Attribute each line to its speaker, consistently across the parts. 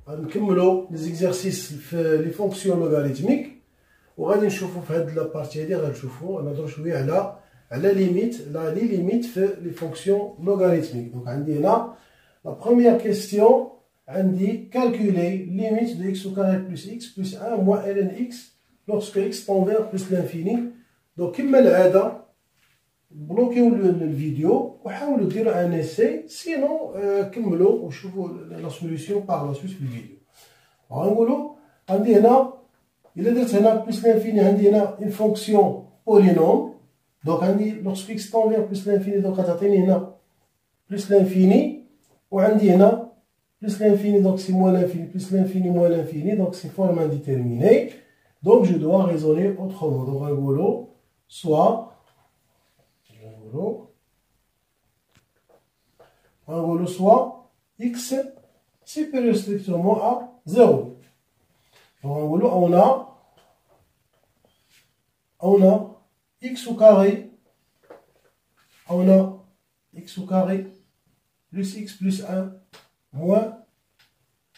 Speaker 1: غنكملوا لي زيكزارسيس في لي فونكسيون لوغاريتميك وغادي نشوفوا في هاد لابارتي هادي غنشوفوا نهضروا شويه على لي ليميت في لي فونكسيون لوغاريتميك. دونك عندي هنا لا بروميير كيستيون عندي كالكولي ليميت دو x au carré plus x plus 1 moins ln x lorsque x tend vers plus l'infini. دونك كما العاده بلوكيو الفيديو وحاولوا ديروا ان اساي سينو كملوا وشوفوا لا سوليسيون باغ لا سويت في الفيديو. غنقولوا عندي هنا الا درت هنا بلس لانفيني عندي هنا اون فونكسيون بولينوم. دونك عندي لوغسك اكس طون فيغ بلس لانفيني دونك غتعطيني هنا بلس لانفيني وعندي هنا بلس لانفيني دونك سي موان لانفيني بلس لانفيني موان لانفيني دونك سي فورم انديتيرميني. دونك جو دوا ريزوني اوترومون. دونك غنقولوا سوا soit x supérieur strictement à 0. Donc on a x au carré, plus x plus 1 moins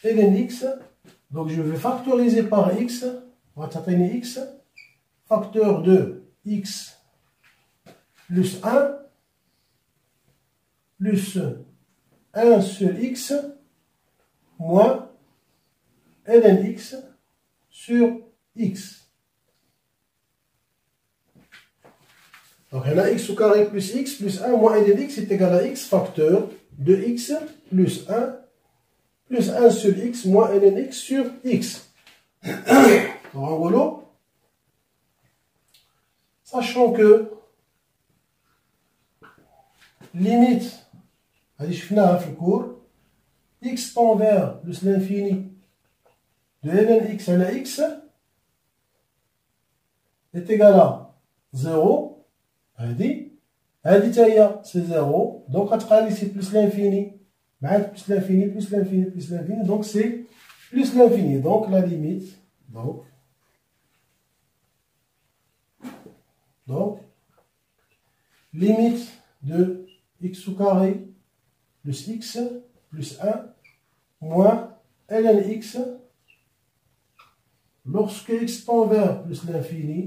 Speaker 1: ln x. Donc je vais factoriser par x, on va taper x, facteur de x plus 1 plus 1 sur x moins ln x sur x. Donc on a x au carré plus x plus 1 moins ln x est égal à x facteur de x plus 1 sur x moins ln x sur x. Donc en gros, sachant que limite هذه شفناها في الكور x tend vers plus l'infini de ln x على x est égal à 0. هذه حتى هي سي 0 دونك غتبقى لي سي بلس لانفيني مع بلس لانفيني بلس لانفيني بلس لانفيني دونك سي بلس لانفيني. دونك لا ليميت donc limite de x au carré plus x plus 1 moins ln x lorsque x tend vers plus l'infini,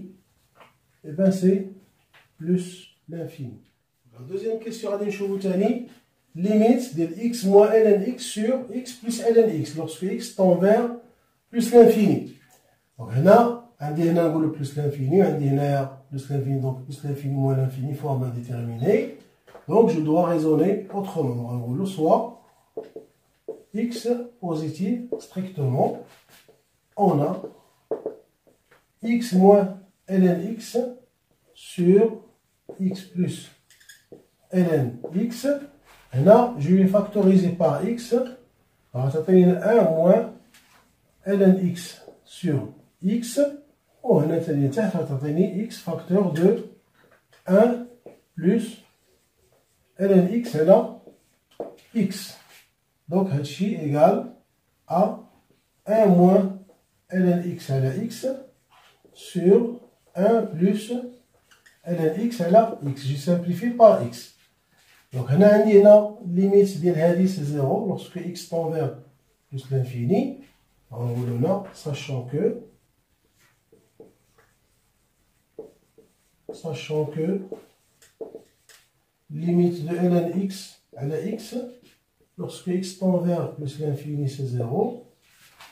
Speaker 1: et bien c'est plus l'infini. La deuxième question غادي نشوفو تاني limite de x moins ln x sur x plus ln x lorsque x tend vers plus l'infini. Donc هنا عندي هنا نقولو plus l'infini وعندي هنايا plus l'infini donc plus l'infini moins l'infini forme indéterminée. Donc je dois raisonner autrement. On va soit x positif strictement, on a x moins ln x sur x plus ln x. Et là, je vais factoriser par x. Alors, ça fait 1 moins ln x sur x. On a x facteur de 1 plus ln x est là x. Donc هادشي égal à 1 moins ln x à la x sur 1 plus ln x à la x. Je simplifie par x. Donc هنا عندي هنا limite ديال هادي c'est 0 lorsque x tend vers plus l'infini. نقولو هنا sachant que limite de ln x à la x lorsque x tend vers plus l'infini c'est 0.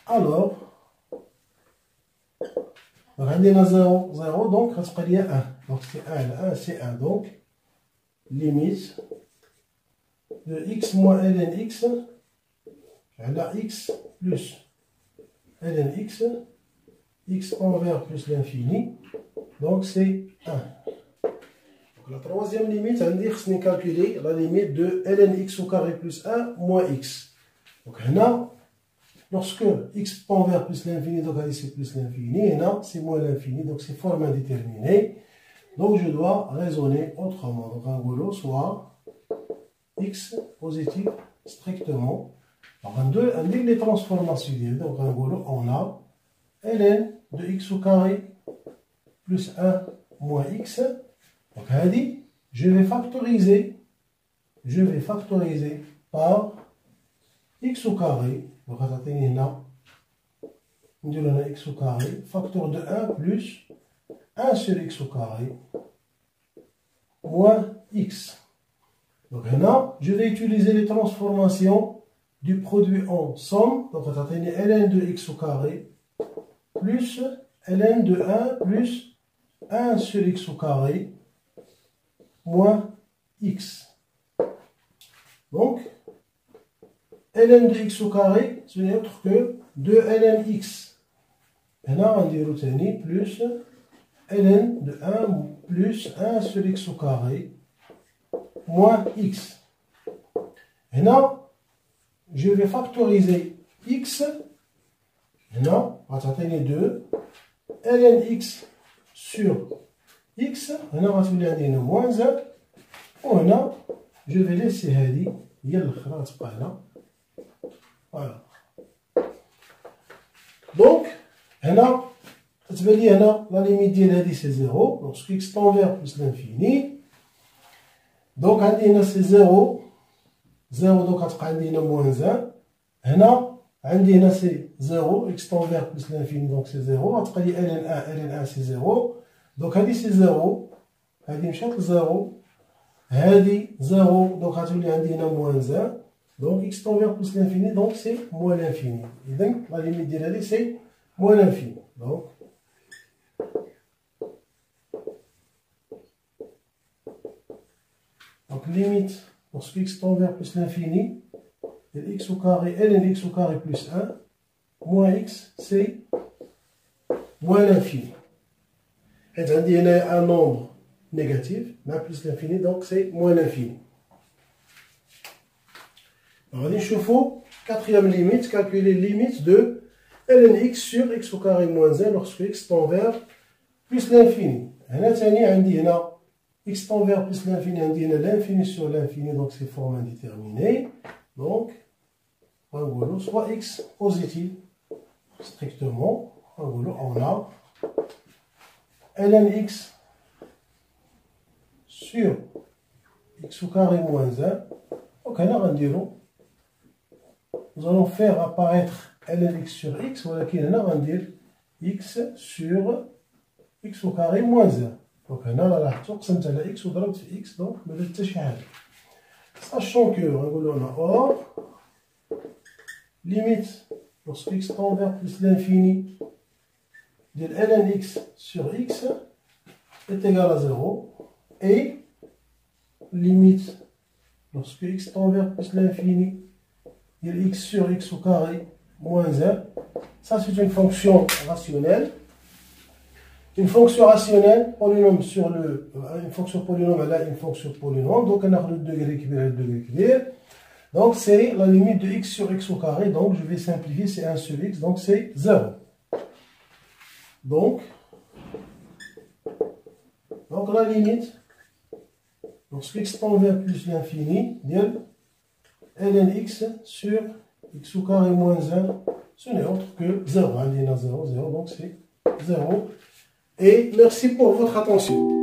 Speaker 1: Alors عندنا 0 donc غتبقى ليا 1 donc c'est 1 على 1 c'est 1 donc limite de x moins ln x على x plus ln x x tend vers plus l'infini donc c'est 1. La troisième limite, on va calculer la limite de ln x au carré plus 1 moins x. Donc là, lorsque x tend vers plus l'infini, donc c'est plus l'infini, et là c'est moins l'infini, donc c'est forme indéterminée. Donc je dois raisonner autrement. Donc un boulot soit x positif strictement. Alors on dit les transformations. Donc un boulot, on a ln de x au carré plus 1 moins x. Donc, je vais factoriser par x au carré Donc, on a x au carré, facteur de 1 plus 1 sur x au carré, moins x. Donc là, je vais utiliser les transformations du produit en somme. Donc, on va obtenir ln de x au carré plus ln de 1 plus 1 sur x au carré moins x. Donc, ln de x au carré, ce n'est autre que 2 ln x. Et là, on dit plus ln de 1 plus 1 sur x au carré moins x. Et là, je vais factoriser x. Et là, on va obtenir 2 ln x sur x. Et là, on va obtenir moins 1. Et là, je vais laisser هذه هي الاخرى تبقى هنا. Voilà. Donc, هنا تتبان لي هنا لا ليميت ديال هذه سي 0. Donc, ce qui x tend vers plus l'infini. Donc, عندي هنا سي 0. 0 donc غتبقى عندي هنا moins 1. هنا عندي هنا سي 0 x tend vers plus l'infini donc سي 0. غتبقى لي ln1 سي 0. donc هذه سي 0. هذه مشات ل 0. هذه 0 donc غتولي عندي هنا moins 1. donc x tend vers plus l'infini donc c'est moins l'infini. إذا la limite ديال هذه c'est moins l'infini. Donc limite lorsque x tend vers plus l'infini, x au carré, ln x au carré plus 1, moins x, c'est moins l'infini. Et on dit un nombre négatif, mais plus l'infini, donc c'est moins l'infini. Alors, on dit chauffe-eau, quatrième limite, calculer limite de ln x sur x au carré moins 1 lorsque x tend vers plus l'infini. هنا ثاني عندي هنا x tend vers plus l'infini, عندي هنا l'infini sur l'infini, donc c'est forme indéterminée. Donc, on soit x positif, strictement, on a ln x sur x au carré moins 1. Donc, nous allons faire apparaître ln x sur x, voilà qui est x sur x au carré moins 1. Donc, on a قسمت على x وضربت في x, donc ما درت حتى شي حاجة. Sachant que, on a or, limite, lorsque x tend vers plus l'infini, de ln x sur x est égal à 0, et limite, lorsque x tend vers plus l'infini, de x sur x au carré moins 1, ça c'est une fonction rationnelle. Une fonction rationnelle, polynôme sur une fonction polynôme, elle a une fonction polynôme, donc on a le degré kbir. Donc c'est la limite de x sur x au carré, donc je vais simplifier, c'est 1 sur x, donc c'est 0. Donc la limite, lorsque x tend vers plus l'infini, ln x sur x au carré moins 1, ce n'est autre que 0. 0, 0, donc c'est 0. Et merci pour votre attention.